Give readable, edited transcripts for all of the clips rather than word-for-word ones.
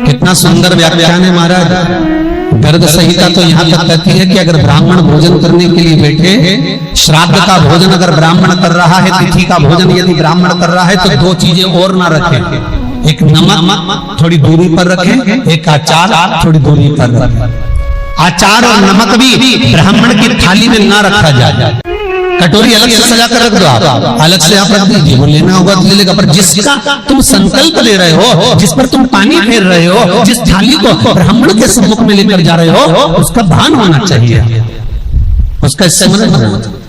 कितना सुंदर व्याख्यान है महाराज। गर्ग संहिता तो यहाँ तक कहती है कि अगर ब्राह्मण भोजन करने के लिए बैठे, श्राद्ध का भोजन अगर ब्राह्मण कर रहा है, तिथि का भोजन यदि ब्राह्मण कर रहा है, तो दो चीजें और ना रखें। एक नमक थोड़ी दूरी पर रखें, एक आचार थोड़ी दूरी पर रखें। आचार और नमक भी ब्राह्मण की थाली में ना रखा जाए। कटोरी अलग से सजा कर रख दो, आप अलग से आप रख दीजिए, वो लेना होगा तो ले लेगा। पर जिसका तुम संकल्प ले रहे हो, जिस पर तुम पानी फेर रहे हो, जिस थाली को ब्राह्मण के सम्मुख में लेकर जा रहे हो, उसका भान होना चाहिए, उसका स्मरण होना चाहिए।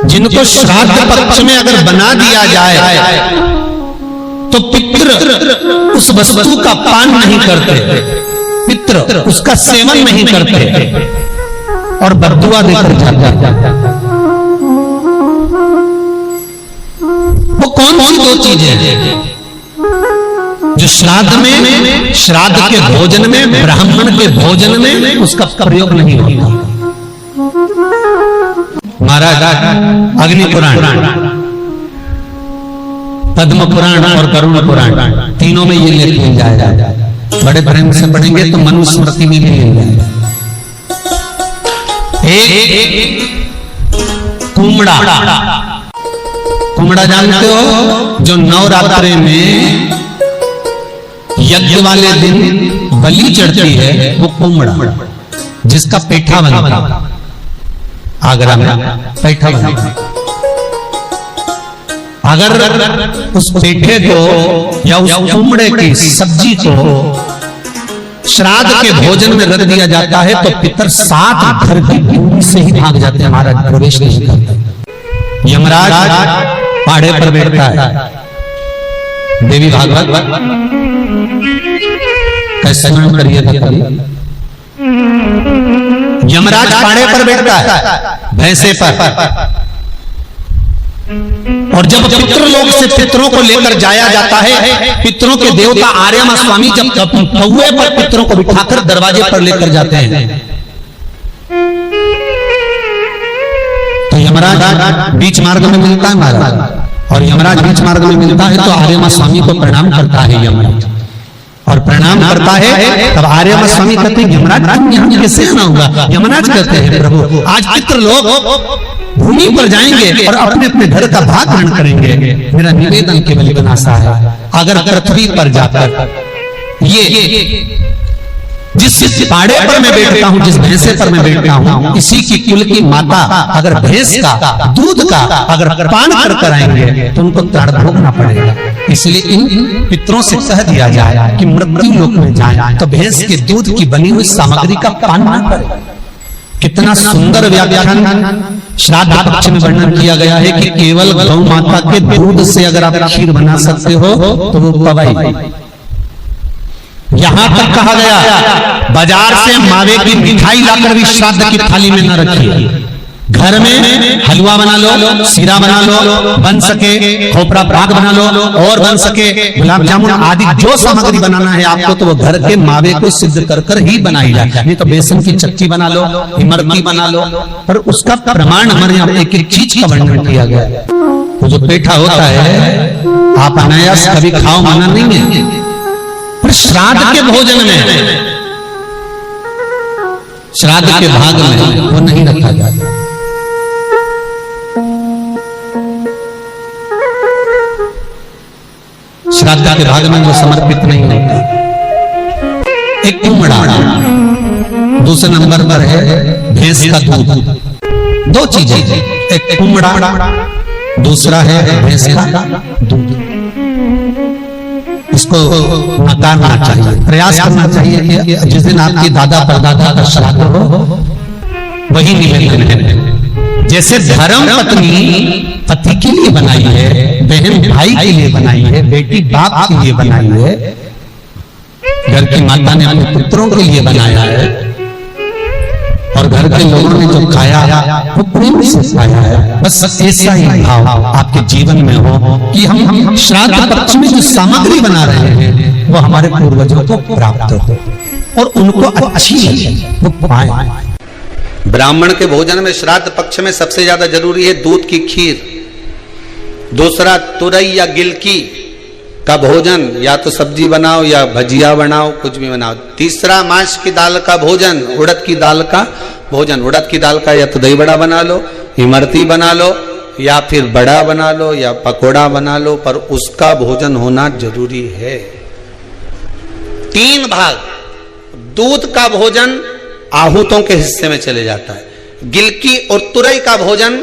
जिनको श्राद्ध पक्ष में अगर बना दिया जाए तो पितृ उस वस्तु का पान नहीं करते, पितृ उसका सेवन नहीं करते और बद्दुआ देकर जाते। वो कौन सी दो चीजें जो श्राद्ध में, श्राद्ध के भोजन में, ब्राह्मण के भोजन में उसका प्रयोग नहीं होता। महाराज अग्नि पुराण, पद्म पुराण और गरुड़ पुराण, तीनों में ये लेख मिल जाएगा। बड़े प्रेम से पढ़ेंगे तो मनुस्मृति में भी मिल जाएगा। एक कुमड़ा, कुमड़ा जानते हो, जो नवरात्रि में यज्ञ वाले दिन बलि चढ़ती है, वो कुमड़ा जिसका पेठा बनता, आगरा में पेठा बनता। अगर उस पेठे को या उस कुमड़े की सब्जी को श्राद्ध के भोजन में रख दिया जाता है तो पितर 7 घर की दूरी से ही भाग जाते हैं, महाराज प्रवेश नहीं करते। यमराज पाड़े पर बैठता है, देवी भागवत कैसे स्मरण करिए कभी। यमराज पाड़े पर बैठता है भैंसे पर, और जब पितृलोक से पितरों को लेकर जाया जाता है, पितरों के देवता आर्यमा स्वामी जब कौवे पर पितरों को बिठाकर दरवाजे पर लेकर जाते हैं, तो यमराज बीच मार्ग में मिलता है महाराज, और यमराज बीच मार्ग में मिलता है तो आर्यमा स्वामी को प्रणाम करता है यमराज, और प्रणाम करता है तब आर्यमा स्वामी कहते हैं यमराज यहाँ कैसे आना होगा। यमराज कहते हैं प्रभु आज पितृलोक भूमि पर जाएंगे और अपने अपने घर का भाग ग्रहण करेंगे, मेरा निवेदन केवल इतना सा है, अगर पृथ्वी पर जाकर ये जिस पाड़े पर मैं बैठता हूँ, जिस भैंसे पर मैं बैठता हूँ, इसी की कुल की माता अगर भैंस का दूध का अगर पान कर आएंगे तो उनको त्राण भोगना पड़ेगा। इसलिए इन पितरों से कह दिया जाए कि मृत्यु लोक में जाए तो भैंस के दूध की बनी हुई सामग्री का पान ना करें। कितना सुंदर व्याख्यान श्राद्ध पक्ष में वर्णन किया गया है कि केवल गौ माता के दूध से अगर आप खीर बना सकते हो तो वो पवाई। यहां तक कहा गया बाजार से मावे की मिठाई लाकर भी श्राद्ध की थाली में न रखिए, घर में हलवा बना लो, सीरा बना लो, बन सके खोपरा पाक बना लो, और बन सके गुलाब जामुन आदि जो सामग्री बनाना है आपको तो वो घर के मावे को सिद्ध कर ही बनाई जाए। नहीं तो बेसन की चक्की बना लो, इमरती बना लो, पर उसका प्रमाण हमारे यहाँ एक एक चीज का वर्णन किया गया है। वो जो पेठा होता है आप अनायास कभी खाओ, माना नहीं है, पर श्राद्ध के भोजन में, श्राद्ध के भाग में वो नहीं रखा जाता। श्राद्ध के भाग में वो समर्पित नहीं होता। एक कुमड़ा, दूसरे नंबर पर है भैंस का दूध। दो चीजें, एक कुमड़ा, दूसरा है भैंस का दूध। इसको नकारना चाहिए, प्रयास करना चाहिए कि जिस दिन आपकी दादा परदादा का श्राद्ध हो वही निवेदन है। जैसे धर्म पत्नी पति के लिए बनाई है, बहन भाई के लिए बनाई है, बेटी बाप के लिए बनाई है, घर की माता ने अपने पुत्रों के लिए बनाया है, और घर के लोगों ने जो खाया वो प्रेम से खाया है। बस ऐसा ही भाव आपके जीवन में हो कि हम श्राद्ध पक्ष में जो सामग्री बना रहे हैं वो हमारे पूर्वजों को प्राप्त हो और उनको अच्छी लगे, वो पाए। ब्राह्मण के भोजन में श्राद्ध पक्ष में सबसे ज्यादा जरूरी है दूध की खीर, दूसरा तुरई या गिलकी, का भोजन, या तो सब्जी बनाओ या भजिया बनाओ, कुछ भी बनाओ। तीसरा मांस की दाल का भोजन, उड़द की दाल का भोजन। उड़द की दाल का या तो दही बड़ा बना लो, इमरती बना लो, या फिर बड़ा बना लो, या पकोड़ा बना लो, पर उसका भोजन होना जरूरी है। 3 भाग। दूध का भोजन आहूतों के हिस्से में चले जाता है। गिलकी और तुरई का भोजन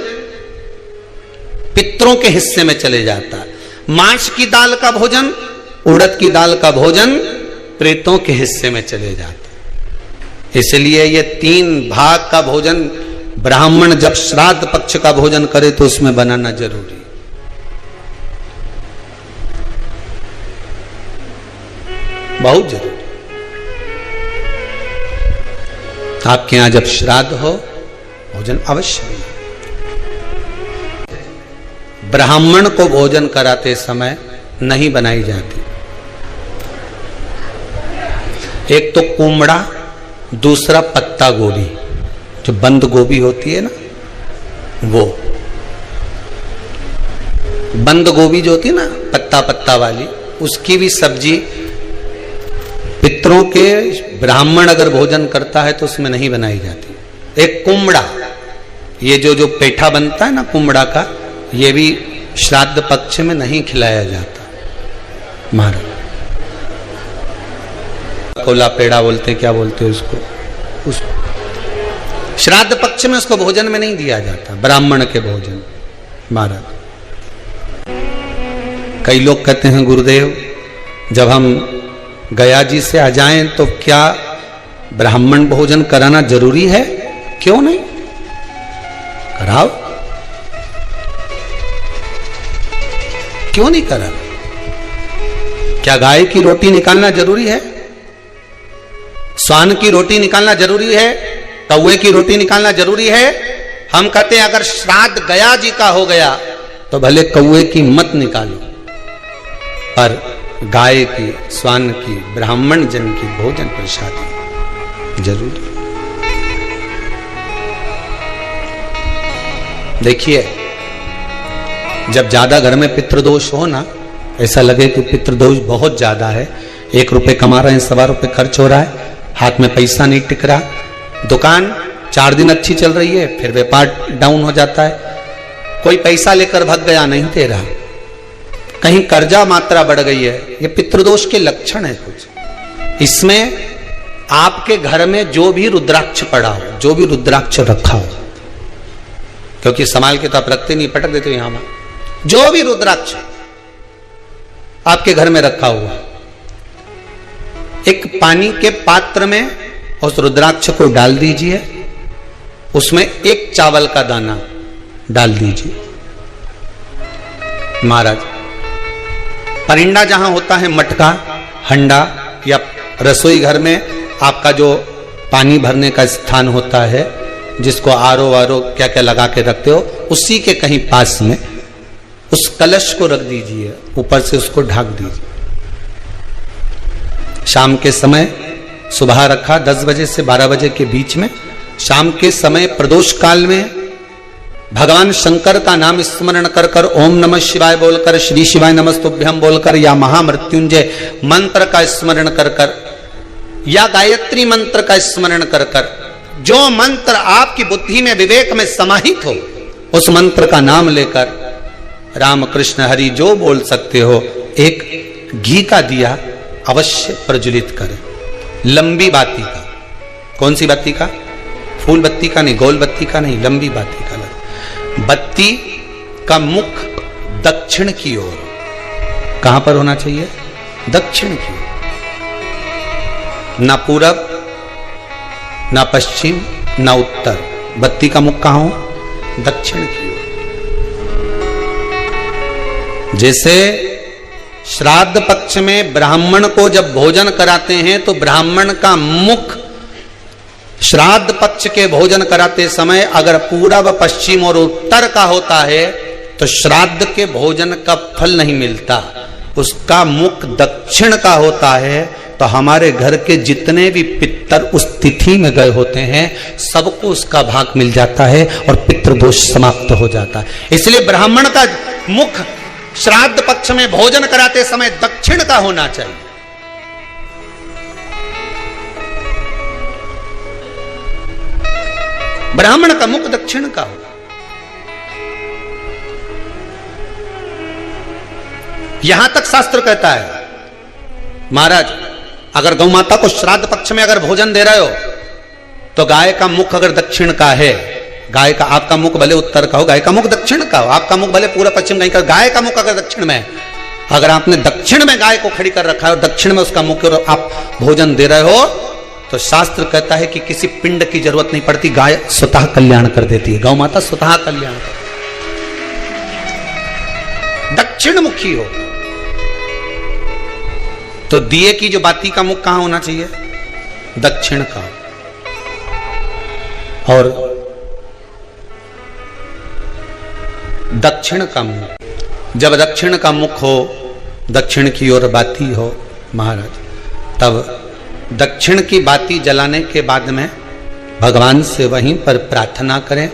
पितरों के हिस्से में चले जाता है। मांस की दाल का भोजन, उड़द की दाल का भोजन प्रेतों के हिस्से में चले जाता है। इसलिए ये 3 भाग का भोजन ब्राह्मण जब श्राद्ध पक्ष का भोजन करे तो उसमें बनाना जरूरी। बहुत जरूरी। आपके यहां जब श्राद्ध हो भोजन अवश्य बना। ब्राह्मण को भोजन कराते समय नहीं बनाई जाती। एक तो कुमड़ा, दूसरा पत्ता गोभी, जो बंद गोभी होती है ना, वो बंद गोभी जो होती है ना पत्ता पत्ता वाली, उसकी भी सब्जी पितरों के ब्राह्मण अगर भोजन करता है तो उसमें नहीं बनाई जाती। एक कुमड़ा, ये जो पेठा बनता है ना कुमड़ा का, ये भी श्राद्ध पक्ष में नहीं खिलाया जाता। महाराज कोला पेड़ा बोलते, क्या बोलते हैं उसको, श्राद्ध पक्ष में उसको भोजन में नहीं दिया जाता, ब्राह्मण के भोजन। महाराज कई लोग कहते हैं गुरुदेव जब हम गया जी से आ जाएं तो क्या ब्राह्मण भोजन कराना जरूरी है? क्यों नहीं, कराओ, क्यों नहीं करा? क्या गाय की रोटी निकालना जरूरी है? स्वान की रोटी निकालना जरूरी है? कौवे की रोटी निकालना जरूरी है? हम कहते हैं अगर श्राद्ध गया जी का हो गया तो भले कौवे की मत निकालो, पर गाय की, स्वान की, ब्राह्मण जन की भोजन प्रसाद जरूर। देखिए जब ज्यादा घर में पितृदोष हो ना, ऐसा लगे कि पितृदोष बहुत ज्यादा है, 1 रुपए कमा रहे हैं, 1.25 रुपए खर्च हो रहा है, हाथ में पैसा नहीं टिक रहा, दुकान 4 दिन अच्छी चल रही है, फिर व्यापार डाउन हो जाता है, कोई पैसा लेकर भाग गया, नहीं दे रहा, कहीं कर्जा मात्रा बढ़ गई है, ये पितृदोष के लक्षण है कुछ। इसमें आपके घर में जो भी रुद्राक्ष पड़ा हो, जो भी रुद्राक्ष रखा हो, क्योंकि संभाल के तो आप रखते नहीं, पटक देते हो यहां, जो भी रुद्राक्ष आपके घर में रखा हुआ, एक पानी के पात्र में उस रुद्राक्ष को डाल दीजिए, उसमें 1 चावल का दाना डाल दीजिए। महाराज परिंदा जहां होता है, मटका, हंडा या रसोई घर में आपका जो पानी भरने का स्थान होता है, जिसको आरो वारो क्या क्या लगा के रखते हो, उसी के कहीं पास में उस कलश को रख दीजिए, ऊपर से उसको ढक दीजिए। शाम के समय, सुबह रखा 10 बजे से 12 बजे के बीच में, शाम के समय प्रदोष काल में भगवान शंकर का नाम स्मरण कर कर, ओम नमः शिवाय बोलकर, श्री शिवाय नमस्तुभ्यम बोलकर, या महामृत्युंजय मंत्र का स्मरण कर कर, या गायत्री मंत्र का स्मरण कर कर, जो मंत्र आपकी बुद्धि में, विवेक में समाहित हो, उस मंत्र का नाम लेकर राम कृष्ण हरि जो बोल सकते हो, एक घी का दिया अवश्य प्रज्वलित करें, लंबी बाती का। कौन सी बत्ती का? फूल बत्ती का नहीं, गोल बत्ती का नहीं, लंबी बाती का। बत्ती का मुख दक्षिण की ओर, कहां पर होना चाहिए? दक्षिण की ओर, ना पूरब, ना पश्चिम, ना उत्तर। बत्ती का मुख कहां हो? दक्षिण की ओर। जैसे श्राद्ध पक्ष में ब्राह्मण को जब भोजन कराते हैं तो ब्राह्मण का मुख श्राद्ध पक्ष के भोजन कराते समय अगर पूरब, पश्चिम और उत्तर का होता है तो श्राद्ध के भोजन का फल नहीं मिलता, उसका मुख दक्षिण का होता है। तो हमारे घर के जितने भी पितर उस तिथि में गए होते हैं सबको उसका भाग मिल जाता है और पितृदोष समाप्त हो जाता है। इसलिए ब्राह्मण का मुख श्राद्ध पक्ष में भोजन कराते समय दक्षिण का होना चाहिए। ब्राह्मण का मुख दक्षिण का हो। यहां तक शास्त्र कहता है महाराज, अगर गौ माता को श्राद्ध पक्ष में अगर भोजन दे रहे हो तो गाय का मुख अगर दक्षिण का है, गाय का, आपका मुख भले उत्तर का हो, गाय का मुख दक्षिण का हो, आपका मुख भले पूरा पश्चिम कहीं का, गाय का मुख अगर दक्षिण में है, अगर आपने दक्षिण में गाय को खड़ी कर रखा है और दक्षिण में उसका मुख और आप भोजन दे रहे हो तो शास्त्र कहता है कि किसी पिंड की जरूरत नहीं पड़ती, गाय स्वतः कल्याण कर देती है, गौ माता स्वतः कल्याण कर, दक्षिण मुखी हो। तो दिए की जो बाती का मुख कहां होना चाहिए? दक्षिण का। और दक्षिण का मुख, जब दक्षिण का मुख हो, दक्षिण की ओर बाती हो महाराज, तब दक्षिण की बाती जलाने के बाद में भगवान से वहीं पर प्रार्थना करें।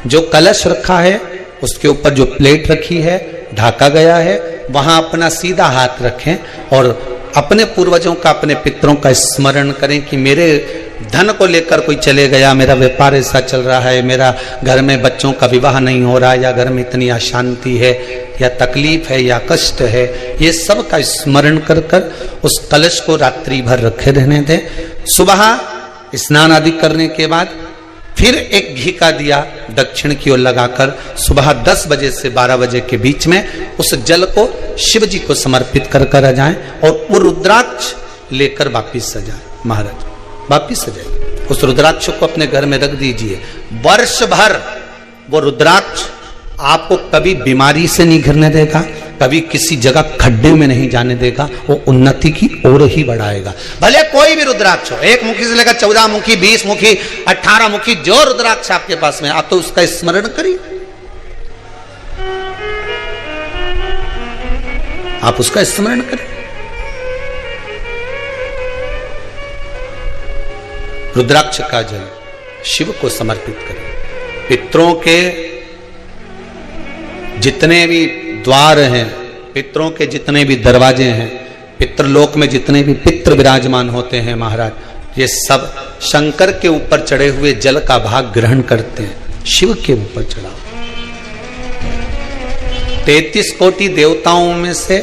जो कलश रखा है उसके ऊपर जो प्लेट रखी है, ढाका गया है, वहां अपना सीधा हाथ रखें और अपने पूर्वजों का, अपने पितरों का स्मरण करें कि मेरे धन को लेकर कोई चले गया, मेरा व्यापार ऐसा चल रहा है, मेरा घर में बच्चों का विवाह नहीं हो रहा, या घर में इतनी अशांति है या तकलीफ है या कष्ट है, ये सब का स्मरण कर कर उस कलश को रात्रि भर रखे रहने दें। सुबह स्नान आदि करने के बाद फिर एक घी का दिया दक्षिण की ओर लगाकर सुबह 10 बजे से 12 बजे के बीच में उस जल को शिव जी को समर्पित कर कर आ जाएं और वो रुद्राक्ष लेकर वापिस सजाएं। महाराज वापिस सजाइए, उस रुद्राक्ष को अपने घर में रख दीजिए। वर्ष भर वो रुद्राक्ष आपको कभी बीमारी से नहीं घिरने देगा, कभी किसी जगह खड्डे में नहीं जाने देगा, वो उन्नति की ओर ही बढ़ाएगा। भले कोई भी रुद्राक्ष हो, 1 मुखी से लेकर 14 मुखी, 20 मुखी, 18 मुखी, जो रुद्राक्ष आपके पास में, आप तो उसका स्मरण करिए, आप उसका स्मरण करें। रुद्राक्ष का जल शिव को समर्पित करें। पितरों के जितने भी द्वार हैं, पितरों के जितने भी दरवाजे हैं, पितृलोक में जितने भी पितृ विराजमान होते हैं महाराज, ये सब शंकर के ऊपर चढ़े हुए जल का भाग ग्रहण करते हैं। शिव के ऊपर चढ़ा 33 कोटि देवताओं में से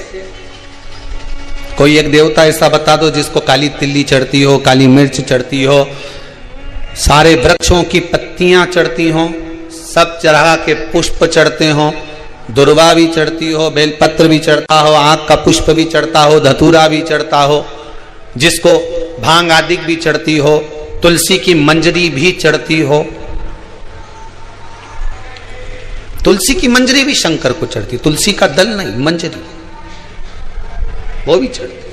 कोई एक देवता ऐसा बता दो जिसको काली तिल्ली चढ़ती हो, काली मिर्च चढ़ती हो, सारे वृक्षों की पत्तियां चढ़ती हो, सब चढ़ा के पुष्प चढ़ते हो, दुर्वा भी चढ़ती हो, बेलपत्र भी चढ़ता हो, आंख का पुष्प भी चढ़ता हो, धतूरा भी चढ़ता हो, जिसको भांग आदि भी चढ़ती हो, तुलसी की मंजरी भी चढ़ती हो। तुलसी की मंजरी भी शंकर को चढ़ती, तुलसी का दल नहीं, मंजरी वो भी चढ़ती।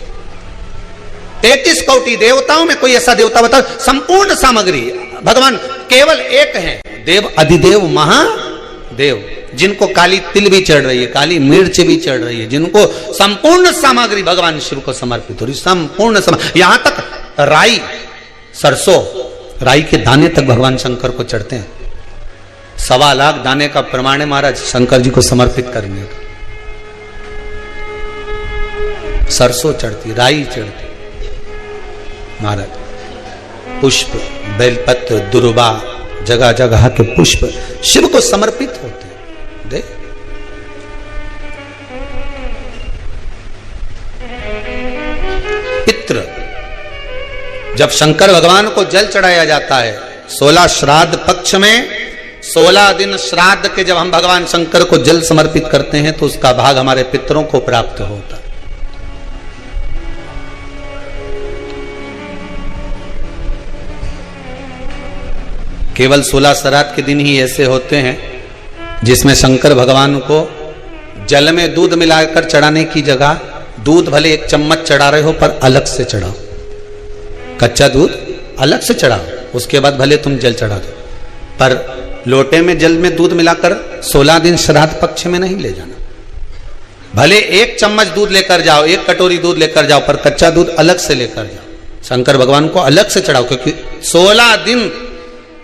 33 कोटि देवताओं में कोई ऐसा देवता बताओ, संपूर्ण सामग्री भगवान केवल एक है, देव अधिदेव महादेव, जिनको काली तिल भी चढ़ रही है, काली मिर्च भी चढ़ रही है, जिनको संपूर्ण सामग्री भगवान शिव को समर्पित हो रही, संपूर्ण यहां तक राई, सरसों, राई के दाने तक भगवान शंकर को चढ़ते हैं। 1.25 लाख दाने का प्रमाण है महाराज शंकर जी को समर्पित करने का। सरसों चढ़ती, राई चढ़ती महाराज, पुष्प, बेलपत्र, दुर्वा, जगह जगह के पुष्प शिव को समर्पित होते हैं। दे पितृ, जब शंकर भगवान को जल चढ़ाया जाता है 16 श्राद्ध पक्ष में, 16 दिन श्राद्ध के जब हम भगवान शंकर को जल समर्पित करते हैं तो उसका भाग हमारे पितरों को प्राप्त होता है। केवल 16 श्राद्ध के दिन ही ऐसे होते हैं जिसमें शंकर भगवान को जल में दूध मिलाकर चढ़ाने की जगह दूध भले 1 चम्मच चढ़ा रहे हो पर अलग से चढ़ाओ, कच्चा दूध अलग से चढ़ाओ, उसके बाद भले तुम जल चढ़ा दो, पर लोटे में जल में दूध मिलाकर 16 दिन श्राद्ध पक्ष में नहीं ले जाना। भले 1 चम्मच दूध लेकर जाओ, 1 कटोरी दूध लेकर जाओ, पर कच्चा दूध अलग से लेकर जाओ, शंकर भगवान को अलग से चढ़ाओ, क्योंकि 16 दिन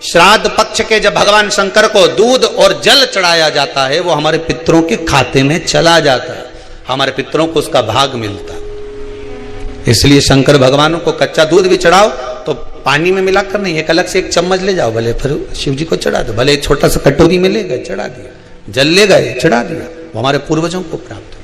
श्राद्ध पक्ष के जब भगवान शंकर को दूध और जल चढ़ाया जाता है वो हमारे पितरों के खाते में चला जाता है। हमारे पितरों को उसका भाग मिलता। इसलिए शंकर भगवान को कच्चा दूध भी चढ़ाओ तो पानी में मिलाकर नहीं, एक अलग से एक चम्मच ले जाओ, भले फिर शिव जी को चढ़ा दो, भले एक छोटा सा कटोरी में ले गए चढ़ा दिया, जल ले गए चढ़ा दिया, वो हमारे पूर्वजों को प्राप्त।